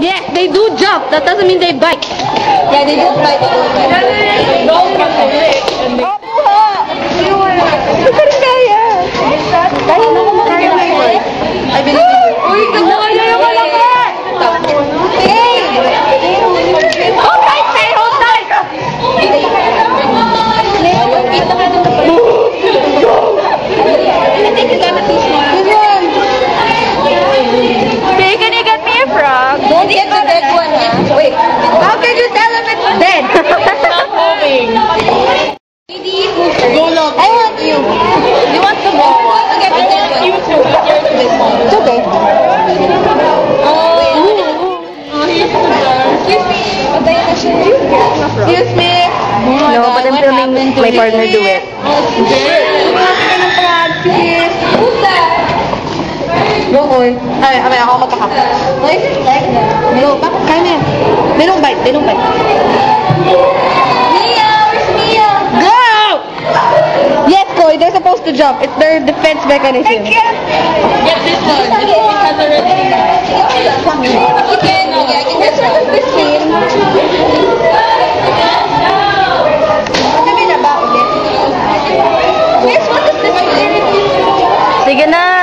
Yes, they do jump. That doesn't mean they bite. Yeah, they do bite. I believe you. Uy, kaya yung malaki! Hey! Hold tight, Faye! Hold tight! I think you got it too small. Faye, can you get me a frog? Don't get the dead one, huh? Wait. How can you tell if it's dead? Stop moving. Go long. I want you. You want the ball one? To get the dead one. You too, but yours is small. It's okay. Excuse me. No, but I'm filming my partner do it. Who's that? Rokoy. Ay, ako magkaka. Why is it like that? No, bakit kaya yan? They don't bite. Mia! Where's Mia? Go! Yes, Koy, they're supposed to jump. It's their defense mechanism. I can't. Get this one. Because already. You can. Okay, I can get one. This one. Yes, what is this? Sige na.